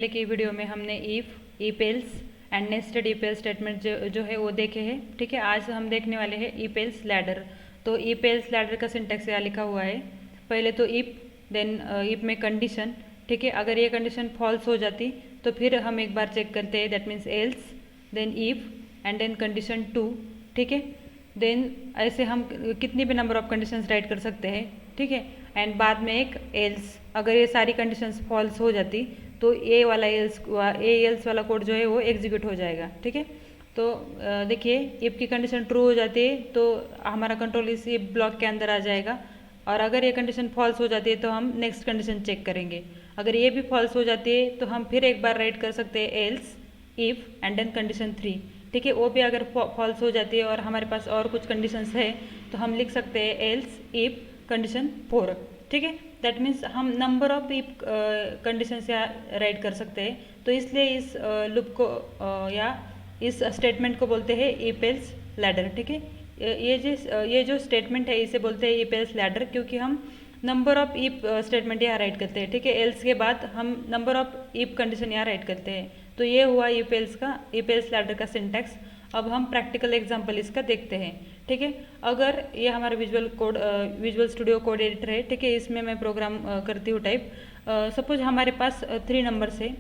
पहले की वीडियो में हमने if, if else and nested if else statement जो है वो देखे हैं। ठीक है, आज हम देखने वाले हैं इफ एल्स लैडर। तो इफ एल्स लैडर का सिंटैक्स यहाँ लिखा हुआ है। पहले तो इफ, देन इफ में कंडीशन। ठीक है, अगर ये कंडीशन फॉल्स हो जाती तो फिर हम एक बार चेक करते हैं, that means else, then if and then condition 2। ठीक है, देन ऐसे हम कितनी भी नंबर ऑफ कंडीशंस राइट कर सकते हैं। ठीक है, एंड बाद में एक एल्स। अगर ये सारी कंडीशंस फॉल्स हो जाती तो ए एल्स वाला कोड जो है वो एग्जीक्यूट हो जाएगा। ठीक है, तो देखिए इफ की कंडीशन ट्रू हो जाती है तो हमारा कंट्रोल इस इफ ब्लॉक के अंदर आ जाएगा, और अगर ये कंडीशन फॉल्स हो जाती है तो हम नेक्स्ट कंडीशन चेक करेंगे। अगर ये भी फॉल्स हो जाती है तो हम फिर एक बार राइट कर सकते हैं else, if and then condition 3। ठीक है, वो भी अगर फॉल्स हो जाती है और हमारे पास और कुछ कंडीशंस है तो हम लिख सकते हैं एल्स, इफ, कंडीशन 4। ठीक है, दैट मीन्स हम नंबर ऑफ इफ कंडीशन से राइट कर सकते हैं। तो इसलिए इस लूप को या इस स्टेटमेंट को बोलते हैं इफ एल्स लैडर। ठीक है, ये जो स्टेटमेंट है इसे बोलते हैं इफ एल्स लैडर, क्योंकि हम नंबर ऑफ इफ स्टेटमेंट यहाँ राइट करते हैं। ठीक है, एल्स के बाद हम नंबर ऑफ इफ कंडीशन यहाँ राइट करते हैं। तो ये हुआ इफ एल्स लैडर का सिंटैक्स। अब हम प्रैक्टिकल एग्जांपल इसका देखते हैं। ठीक है, अगर ये हमारा विजुअल स्टूडियो कोड एडिटर है। ठीक है, इसमें मैं प्रोग्राम करती हूँ टाइप। सपोज हमारे पास 3 नंबर से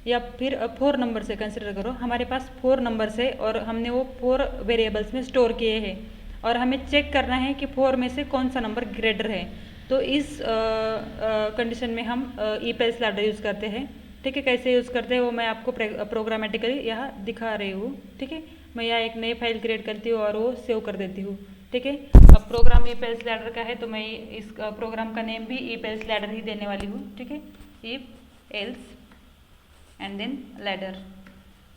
या फिर 4 नंबर से कंसिडर करो, हमारे पास 4 नंबर से और हमने वो 4 वेरिएबल्स में स्टोर किए हैं, और हमें चेक करना है कि 4 में से कौन सा नंबर ग्रेटर है। तो इस कंडीशन में हम इफ एल्स लैडर यूज़ करते हैं। ठीक है, कैसे यूज़ करते हैं वो मैं आपको प्रोग्रामेटिकली यहाँ दिखा रही हूँ। ठीक है, मैं यहाँ एक नई फाइल क्रिएट करती हूँ और वो सेव कर देती हूँ। ठीक है, अब प्रोग्राम इफ एल्स लैडर का है तो मैं इस प्रोग्राम का नेम भी इफ एल्स लैडर ही देने वाली हूँ। ठीक है, if else and then ladder,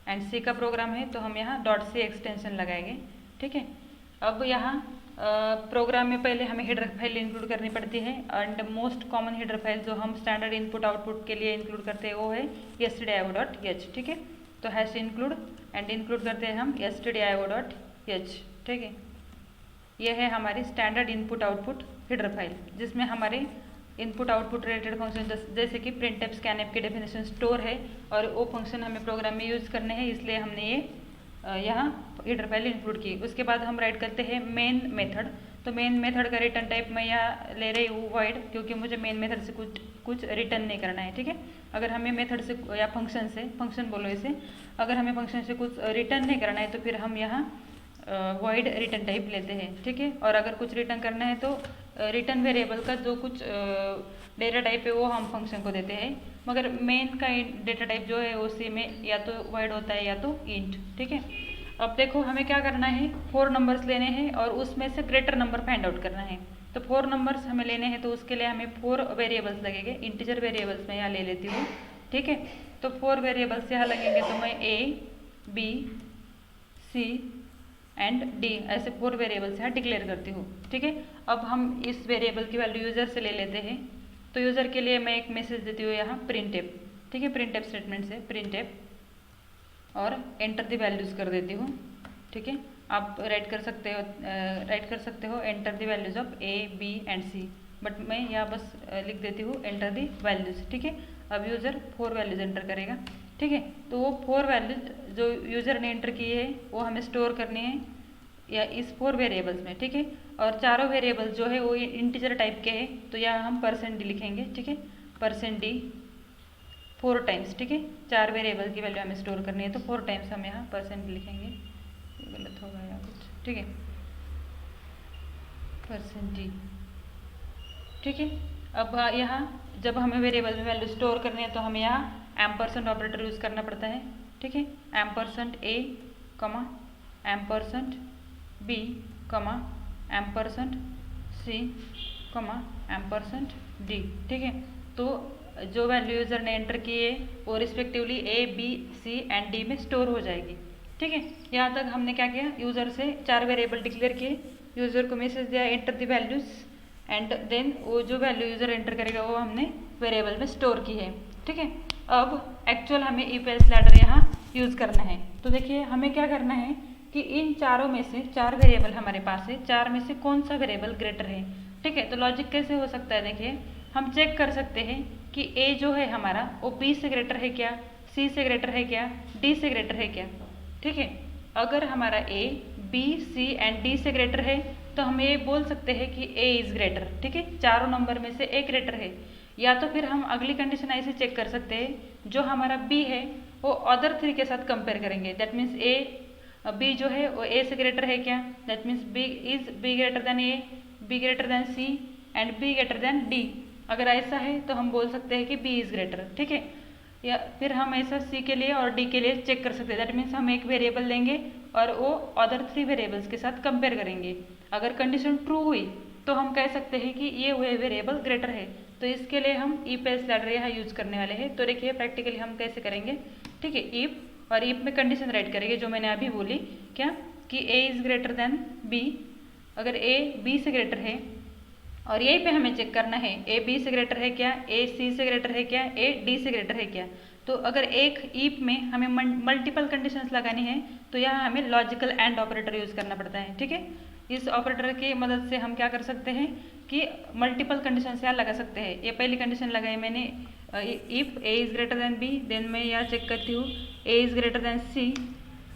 and C का प्रोग्राम है तो हम यहाँ .c एक्सटेंशन लगाएंगे। ठीक है, अब यहाँ प्रोग्राम में पहले हमें हेडर फाइल इंक्लूड करनी पड़ती है, and most common header file जो हम स्टैंडर्ड इनपुट आउटपुट के लिए इंक्लूड करते हैं वो है stdio.h। ठीक है, तो हैश इंक्लूड एंड इंक्लूड करते हैं हम stdio.h। ठीक है, यह है हमारी standard input output header file, जिसमें हमारे इनपुट आउटपुट रिलेटेड फंक्शन जैसे कि प्रिंटफ, स्कैनफ की डेफिनेशन स्टोर है, और वो फंक्शन हमें प्रोग्राम में यूज़ करने हैं, इसलिए हमने ये यहाँ हेडर फाइल इंक्लूड की। उसके बाद हम राइट करते हैं मेन मेथड। तो मेन मेथड का रिटर्न टाइप मैं यहाँ ले रही हूँ वॉइड, क्योंकि मुझे मेन मेथड से कुछ रिटर्न नहीं करना है। ठीक है, अगर हमें मेथड से या फंक्शन बोलो इसे, अगर हमें फंक्शन से कुछ रिटर्न नहीं करना है तो फिर हम यहाँ वॉइड रिटर्न टाइप लेते हैं। ठीक है, और अगर कुछ रिटर्न करना है तो रिटर्न वेरिएबल का जो कुछ डेटा टाइप है वो हम फंक्शन को देते हैं, मगर मेन का डेटा टाइप जो है उसी में या तो वॉइड होता है या तो इंट। ठीक है, अब देखो हमें क्या करना है, 4 नंबर्स लेने हैं और उसमें से ग्रेटर नंबर फाइंड आउट करना है। तो 4 नंबर्स हमें लेने हैं तो उसके लिए हमें 4 वेरिएबल्स लगेंगे। इंटीजर वेरिएबल्स मैं यहाँ ले लेती हूँ। ठीक है, तो 4 वेरिएबल्स यहाँ लगेंगे, तो मैं A, B, C and D ऐसे 4 वेरिएबल्स यहाँ डिक्लेयर करती हूँ। ठीक है, अब हम इस वेरिएबल की वैल्यू यूज़र से ले लेते हैं। तो यूज़र के लिए मैं एक मैसेज देती हूँ यहाँ प्रिंटफ। ठीक है, प्रिंटफ स्टेटमेंट से प्रिंटफ और एंटर द वैल्यूज़ कर देती हूँ। ठीक है, आप राइट कर सकते हो enter the values of A, B and C, but मैं यहाँ बस लिख देती हूँ एंटर द वैल्यूज़। ठीक है, अब यूज़र 4 वैल्यूज़ एंटर करेगा। ठीक है, तो वो 4 वैल्यूज जो यूज़र ने एंटर की है वो हमें स्टोर करनी है या इस 4 वेरिएबल्स में। ठीक है, और चारों वेरिएबल्स जो है वो इंटीजर टाइप के हैं, तो यहाँ हम %d लिखेंगे। ठीक है, %d 4 टाइम्स। ठीक है, 4 वेरिएबल की वैल्यू हमें स्टोर करनी है तो 4 टाइम्स हम यहाँ %d लिखेंगे। ये गलत होगा या कुछ। ठीक है, %d। ठीक है, अब यहाँ जब हमें वेरिएबल में वैल्यू स्टोर करनी है तो हमें यहाँ एम्परसेंड ऑपरेटर यूज़ करना पड़ता है। ठीक है, %a, %b, %c, %d। ठीक है, तो जो वैल्यू यूज़र ने एंटर की है वो respectively A, B, C and D में स्टोर हो जाएगी। ठीक है, यहाँ तक हमने क्या किया, यूज़र से 4 वेरिएबल डिक्लेयर किए, यूज़र को मैसेज दिया enter the values, and then वो जो वैल्यू यूज़र एंटर करेगा वो हमने वेरिएबल में स्टोर की है। ठीक है, अब एक्चुअल हमें इफ एल्स लैडर यहाँ यूज़ करना है। तो देखिए हमें क्या करना है कि इन चारों में से 4 वेरिएबल हमारे पास है, 4 में से कौन सा वेरिएबल ग्रेटर है। ठीक है, तो लॉजिक कैसे हो सकता है, देखिए हम चेक कर सकते हैं कि A जो है हमारा वो B से ग्रेटर है क्या। सी से ग्रेटर है क्या, डी से ग्रेटर है क्या, ठीक है। अगर हमारा A B C and D से ग्रेटर है तो हम ये बोल सकते हैं कि ए इज़ ग्रेटर, ठीक है, चारों नंबर में से ए ग्रेटर है। या तो फिर हम अगली कंडीशन ऐसे चेक कर सकते हैं, जो हमारा बी है वो अदर थ्री के साथ कंपेयर करेंगे। दैट मीन्स ए बी जो है वो ए से ग्रेटर है क्या, that means B is B greater than A, B greater than C and B greater than D. अगर ऐसा है तो हम बोल सकते हैं कि बी इज ग्रेटर, ठीक है। या फिर हम ऐसा सी के लिए और डी के लिए चेक कर सकते हैं। दैट मीन्स हम एक वेरिएबल लेंगे और वो अदर थ्री वेरिएबल्स के साथ कंपेयर करेंगे। अगर कंडीशन ट्रू हुई तो हम कह सकते हैं कि ये वेरिएबल ग्रेटर है। तो इसके लिए हम इफ एल्स लैडर यहाँ यूज करने वाले हैं। तो देखिए प्रैक्टिकली हम कैसे करेंगे, ठीक है। इफ और इफ में कंडीशन राइट करेंगे जो मैंने अभी बोली, क्या कि ए इज ग्रेटर देन बी। अगर ए बी से ग्रेटर है और यही पे हमें चेक करना है ए बी से ग्रेटर है क्या, ए सी से ग्रेटर है क्या, ए डी से ग्रेटर है क्या। तो अगर एक इफ में हमें मल्टीपल कंडीशंस लगानी है तो यहाँ हमें लॉजिकल एंड ऑपरेटर यूज करना पड़ता है, ठीक है। इस ऑपरेटर की मदद से हम क्या कर सकते हैं कि मल्टीपल कंडीशन यहाँ लगा सकते हैं। ये पहली कंडीशन लगाई मैंने, if A is greater than B, then मैं यहाँ चेक करती हूँ A is greater than C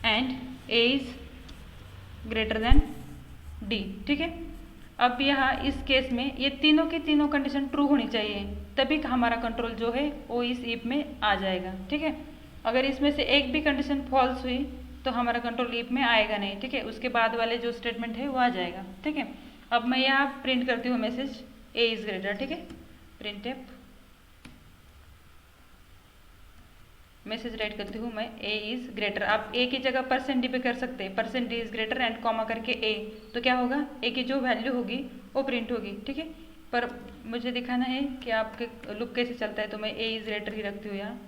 and A is greater than D, ठीक है। अब यहाँ इस केस में ये तीनों की तीनों कंडीशन ट्रू होनी चाहिए, तभी हमारा कंट्रोल जो है वो इस इफ में आ जाएगा, ठीक है। अगर इसमें से एक भी कंडीशन फॉल्स हुई तो हमारा कंट्रोल इफ में आएगा नहीं, ठीक है। उसके बाद वाले जो स्टेटमेंट है वो आ जाएगा, ठीक है। अब मैं यहाँ प्रिंट करती हूँ मैसेज ए इज ग्रेटर, ठीक है। प्रिंट एफ मैसेज राइट करती हूँ मैं ए इज ग्रेटर। आप ए की जगह परसेंट डी पे कर सकते हैं, percent D is greater and comma करके ए, तो क्या होगा ए की जो वैल्यू होगी वो प्रिंट होगी, ठीक है। पर मुझे दिखाना है कि आपके लुक कैसे चलता है, तो मैं ए इज ग्रेटर ही रखती हूँ यहाँ,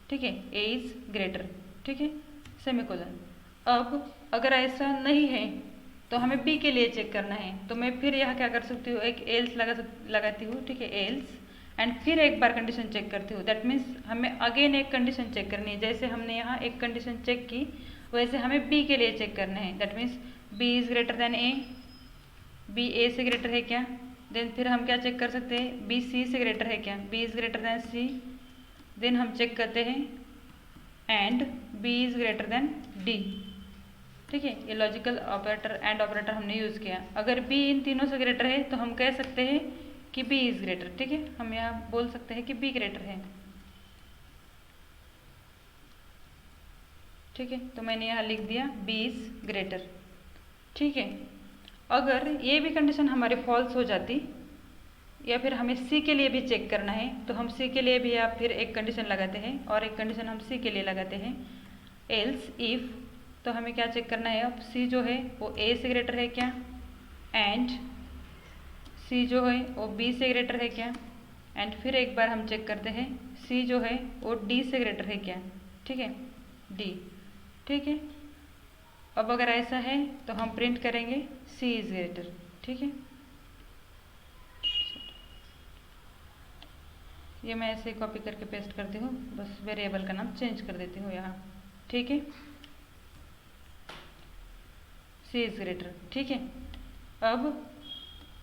ठीक है। ए इज ग्रेटर, ठीक है, सेमीकोलन। अब अगर ऐसा नहीं है तो हमें बी के लिए चेक करना है, तो मैं फिर यहाँ क्या कर सकती हूँ, एक एल्स लगाती हूँ, ठीक है, एल्स एंड फिर एक बार कंडीशन चेक करती हूँ। दैट मीन्स हमें अगेन एक कंडीशन चेक करनी है। जैसे हमने यहाँ एक कंडीशन चेक की वैसे हमें बी के लिए चेक करना है। That means B is greater than A, B A से ग्रेटर है क्या, देन फिर हम क्या चेक कर सकते हैं, बी सी से ग्रेटर है क्या, B is greater than C, then हम चेक करते हैं and B is greater than D, ठीक है। ये लॉजिकल ऑपरेटर एंड ऑपरेटर हमने यूज़ किया। अगर बी इन तीनों से ग्रेटर है तो हम कह सकते हैं कि बी इज ग्रेटर, ठीक है। हम यहाँ बोल सकते हैं कि बी ग्रेटर है, ठीक है। तो मैंने यहाँ लिख दिया बी इज ग्रेटर, ठीक है। अगर ये भी कंडीशन हमारी फॉल्स हो जाती या फिर हमें सी के लिए भी चेक करना है तो हम सी के लिए भी या फिर एक कंडीशन लगाते हैं और एक कंडीशन हम सी के लिए लगाते हैं, एल्स इफ। तो हमें क्या चेक करना है, अब सी जो है वो ए से ग्रेटर है क्या एंड सी जो है वो बी से ग्रेटर है क्या, एंड फिर एक बार हम चेक करते हैं सी जो है वो डी से ग्रेटर है क्या, ठीक है, डी, ठीक है। अब अगर ऐसा है तो हम प्रिंट करेंगे सी इज ग्रेटर, ठीक है। ये मैं ऐसे कॉपी करके पेस्ट करती हूँ, बस वेरिएबल का नाम चेंज कर देती हूँ यहाँ, ठीक है, सी इज ग्रेटर, ठीक है। अब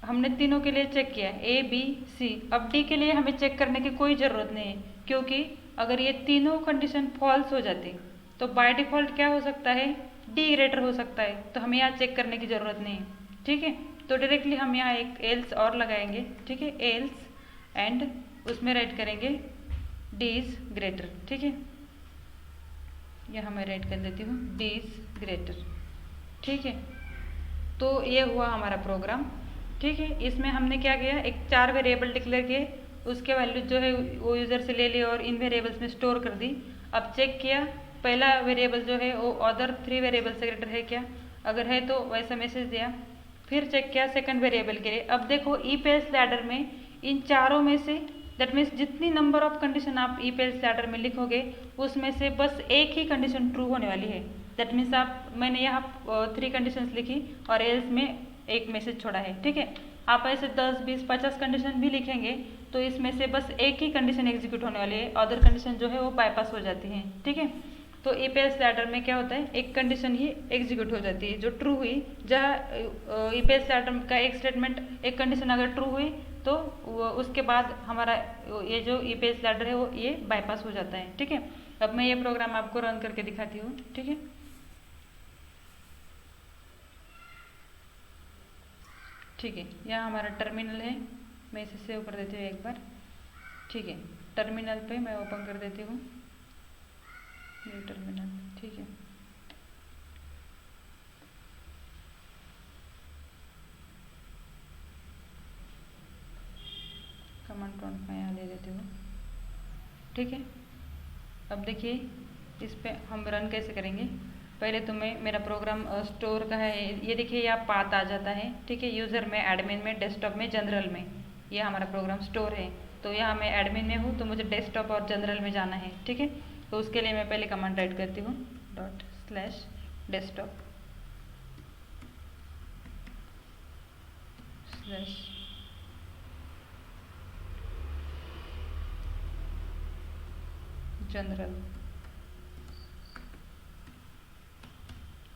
हमने तीनों के लिए चेक किया ए बी सी। अब डी के लिए हमें चेक करने की कोई ज़रूरत नहीं है, क्योंकि अगर ये तीनों कंडीशन फॉल्स हो जाती तो बाय डिफ़ॉल्ट क्या हो सकता है, डी ग्रेटर हो सकता है। तो हमें यहाँ चेक करने की ज़रूरत नहीं है, ठीक है। तो डायरेक्टली हम यहाँ एक एल्स और लगाएंगे, ठीक है, एल्स एंड उसमें राइट करेंगे डी इज ग्रेटर, ठीक है। यहाँ मैं राइट कर देती हूँ डी इज ग्रेटर, ठीक है। तो ये हुआ हमारा प्रोग्राम, ठीक है। इसमें हमने क्या किया, एक 4 वेरिएबल डिक्लेयर किए, उसके वैल्यू जो है वो यूज़र से ले ली और इन वेरिएबल्स में स्टोर कर दी। अब चेक किया पहला वेरिएबल जो है वो अदर 3 वेरिएबल से ग्रेटर है क्या, अगर है तो वैसा मैसेज दिया। फिर चेक किया सेकंड वेरिएबल के लिए। अब देखो इफ एल्स लैडर में इन चारों में से, दैट मीन्स जितनी नंबर ऑफ कंडीशन आप इफ एल्स लैडर में लिखोगे उसमें से बस एक ही कंडीशन ट्रू होने वाली है। दैट मीन्स मैंने यहाँ 3 कंडीशंस लिखी और एल्स में एक मैसेज छोड़ा है, ठीक है। आप ऐसे 10, 20, 50 कंडीशन भी लिखेंगे तो इसमें से बस एक ही कंडीशन एग्जीक्यूट होने वाली है, अदर कंडीशन जो है वो बाईपास हो जाती हैं, ठीक है। तो इफ एल्स लैडर में क्या होता है, एक कंडीशन ही एग्जीक्यूट हो जाती है जो ट्रू हुई। जहाँ इफ एल्स लैडर का एक स्टेटमेंट, एक कंडीशन अगर ट्रू हुई तो उसके बाद हमारा ये जो इफ एल्स लैडर है वो ये बाईपास हो जाता है, ठीक है। अब मैं ये प्रोग्राम आपको रन करके दिखाती हूँ, ठीक है। ठीक है, यहाँ हमारा टर्मिनल है, मैं इसे सेव कर देती हूँ एक बार, ठीक है। टर्मिनल पे मैं ओपन कर देती हूँ ये टर्मिनल, ठीक है। कमांड प्रॉम्प्ट में यहाँ दे देती हूँ, ठीक है। अब देखिए इस पे हम रन कैसे करेंगे। पहले तो मैं मेरा प्रोग्राम स्टोर का है, ये देखिए यहाँ पाथ आ जाता है, ठीक है। यूज़र में, एडमिन में, डेस्कटॉप में, जनरल में, ये हमारा प्रोग्राम स्टोर है। तो यहाँ मैं एडमिन में हूँ तो मुझे डेस्कटॉप और जनरल में जाना है, ठीक है। तो उसके लिए मैं पहले कमांड राइट करती हूँ ./desktop जनरल,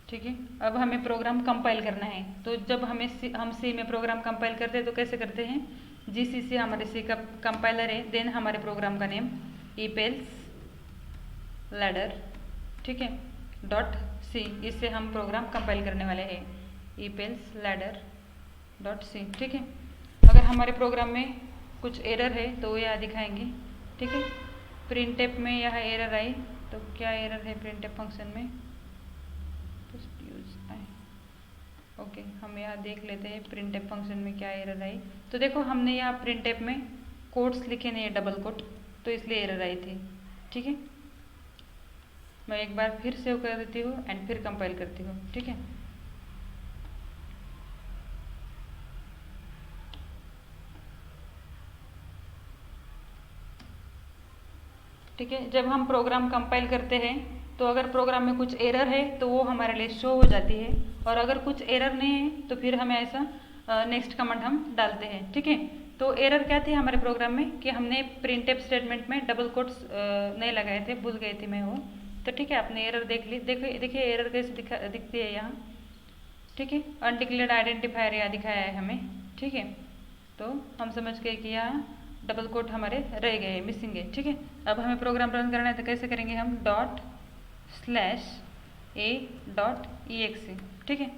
ठीक है। अब हमें प्रोग्राम कंपाइल करना है, तो जब हम सी में प्रोग्राम कंपाइल करते हैं तो कैसे करते हैं, जीसीसी हमारे सी का कंपाइलर है, देन हमारे प्रोग्राम का नेम ईपेल्स लैडर, ठीक है, .c, इससे हम प्रोग्राम कंपाइल करने वाले हैं, ईपेल्स लैडर .c, ठीक है। अगर हमारे प्रोग्राम में कुछ एरर है तो वो यहाँ दिखाएंगे, ठीक है। प्रिंटफ में यह एरर आई, तो क्या एरर है प्रिंटफ फंक्शन में, ओके, हम यहाँ देख लेते हैं प्रिंटफ फंक्शन में क्या एरर आई। तो देखो हमने यहाँ प्रिंटफ में कोट्स लिखे नहीं है, डबल कोट, तो इसलिए एरर आई थी, ठीक है। मैं एक बार फिर सेव कर देती हूँ एंड फिर कंपाइल करती हूँ, ठीक है। ठीक है, जब हम प्रोग्राम कंपाइल करते हैं तो अगर प्रोग्राम में कुछ एरर है तो वो हमारे लिए शो हो जाती है, और अगर कुछ एरर नहीं है तो फिर हमें ऐसा नेक्स्ट कमांड हम डालते हैं, ठीक है। तो एरर क्या थी हमारे प्रोग्राम में कि हमने प्रिंटफ स्टेटमेंट में डबल कोट्स नहीं लगाए थे, भूल गई थी मैं वो। तो ठीक है, आपने एरर देख ली, देखिए एरर कैसे दिखती है यहाँ, ठीक है। अनडिक्लेयर्ड आइडेंटिफायर यहाँ दिखाया है हमें, ठीक है। तो हम समझ गए कि यहाँ डबल कोट हमारे रह गए, मिसिंग है, ठीक है। अब हमें प्रोग्राम रन करना है तो कैसे करेंगे हम, ./a.exe, ठीक है,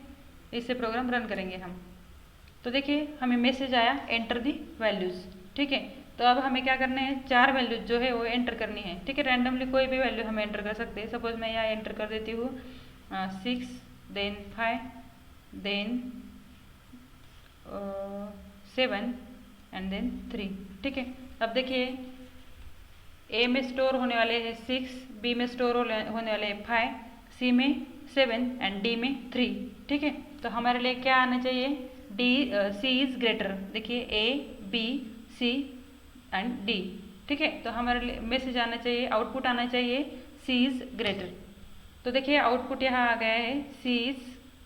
इससे प्रोग्राम रन करेंगे हम। तो देखिए हमें मैसेज आया एंटर दी वैल्यूज़, ठीक है। तो अब हमें क्या करना है, 4 वैल्यूज जो है वो एंटर करनी है, ठीक है। रैंडमली कोई भी वैल्यू हम एंटर कर सकते हैं। सपोज मैं यहाँ एंटर कर देती हूँ 6, देन 5, देन 7 एंड देन 3, ठीक है। अब देखिए ए में स्टोर होने वाले हैं 6, बी में स्टोर होने वाले हैं 5, सी में 7 एंड डी में 3, ठीक है। तो हमारे लिए क्या आना चाहिए, सी इज ग्रेटर, देखिए A B C and D, ठीक है। तो हमारे लिए मैसेज आना चाहिए, आउटपुट आना चाहिए सी इज ग्रेटर। तो देखिए आउटपुट यहाँ आ गया है सी इज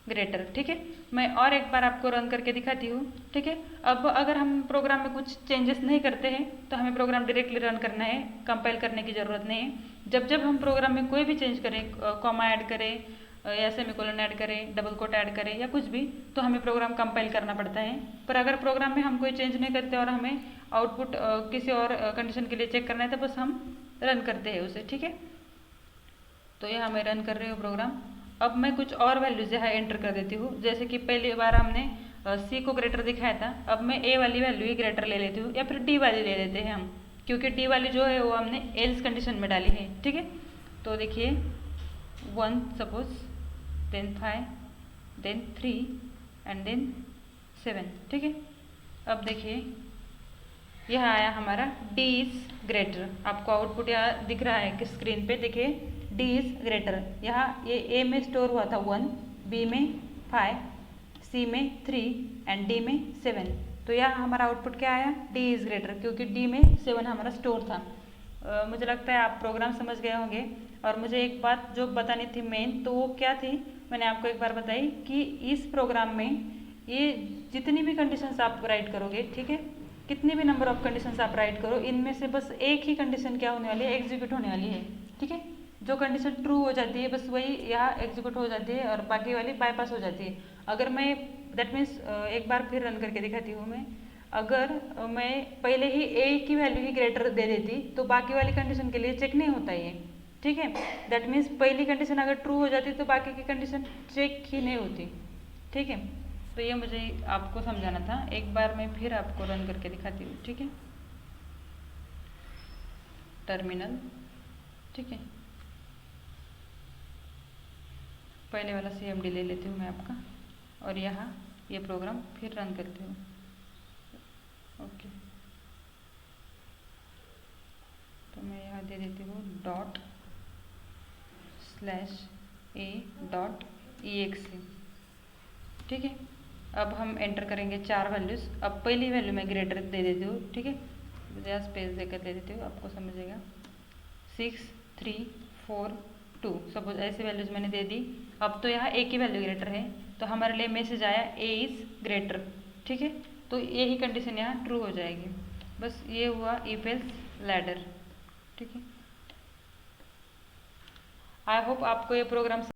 ग्रेटर, ठीक है। मैं और एक बार आपको रन करके दिखाती हूँ, ठीक है। अब अगर हम प्रोग्राम में कुछ चेंजेस नहीं करते हैं तो हमें प्रोग्राम डायरेक्टली रन करना है, कंपाइल करने की ज़रूरत नहीं है। जब हम प्रोग्राम में कोई भी चेंज करें, कॉमा ऐड करें या सेमीकोलन ऐड करें, डबल कोट ऐड करें या कुछ भी, तो हमें प्रोग्राम कंपाइल करना पड़ता है। पर अगर प्रोग्राम में हम कोई चेंज नहीं करते और हमें आउटपुट किसी और कंडीशन के लिए चेक करना है तो बस हम रन करते हैं उसे, ठीक है। तो यहाँ मैं रन कर रही हूँ प्रोग्राम। अब मैं कुछ और वैल्यूज यहाँ एंटर कर देती हूँ, जैसे कि पहली बार हमने सी को ग्रेटर दिखाया था, अब मैं ए वाली वैल्यू ही ग्रेटर ले लेती हूँ, या फिर डी वाली ले लेते हैं हम, क्योंकि डी वाली जो है वो हमने एल्स कंडीशन में डाली है, ठीक है। तो देखिए 1 suppose, then 5, then 3 and then 7, ठीक है। अब देखिए यह आया हमारा डी इज ग्रेटर, आपको आउटपुट यहाँ दिख रहा है कि स्क्रीन पे, देखिए डी इज ग्रेटर। यहाँ ये ए में स्टोर हुआ था 1, बी में 5, सी में 3 एंड डी में 7। तो यहाँ हमारा आउटपुट क्या आया, डी इज ग्रेटर, क्योंकि डी में 7 हमारा स्टोर था। मुझे लगता है आप प्रोग्राम समझ गए होंगे। और मुझे एक बात जो बतानी थी मेन, तो वो क्या थी, मैंने आपको एक बार बताई कि इस प्रोग्राम में ये जितनी भी कंडीशंस आप राइट करोगे, ठीक है, कितनी भी नंबर ऑफ कंडीशंस आप राइट करो, इनमें से बस एक ही कंडीशन क्या होने वाली है, एग्जीक्यूट होने वाली है, ठीक है। जो कंडीशन ट्रू हो जाती है बस वही यहाँ एग्जीक्यूट हो जाती है और बाकी वाली बाईपास हो जाती है। अगर मैं दैट मीन्स एक बार फिर रन करके दिखाती हूँ मैं, अगर मैं पहले ही ए की वैल्यू ही ग्रेटर दे देती तो बाकी वाली कंडीशन के लिए चेक नहीं होता ये, ठीक है। दैट मीन्स पहली कंडीशन अगर ट्रू हो जाती तो बाकी की कंडीशन चेक ही नहीं होती। ठीक है, तो ये मुझे आपको समझाना था। एक बार मैं फिर आपको रन करके दिखाती हूँ। ठीक है, टर्मिनल। ठीक है, पहले वाला CMD ले लेती हूँ मैं आपका, और यहाँ ये प्रोग्राम फिर रन करती हूँ। ओके, तो मैं यहाँ दे देती हूँ ./a.exe। ठीक है, अब हम एंटर करेंगे 4 वैल्यूज़। अब पहली वैल्यू मैं ग्रेटर दे देती हूँ। ठीक है, मुझे स्पेस देकर दे देती हूँ, आपको समझेगा। 6 3 4 2 सपोज ऐसे वैल्यूज़ मैंने दे दी। अब तो यहाँ एक ही वैल्यू ग्रेटर है, तो हमारे लिए मैसेज आया A इज़ ग्रेटर। ठीक है, तो यही कंडीशन यहाँ ट्रू हो जाएगी। बस ये हुआ if else लैडर। ठीक है, आई होप आपको ये प्रोग्राम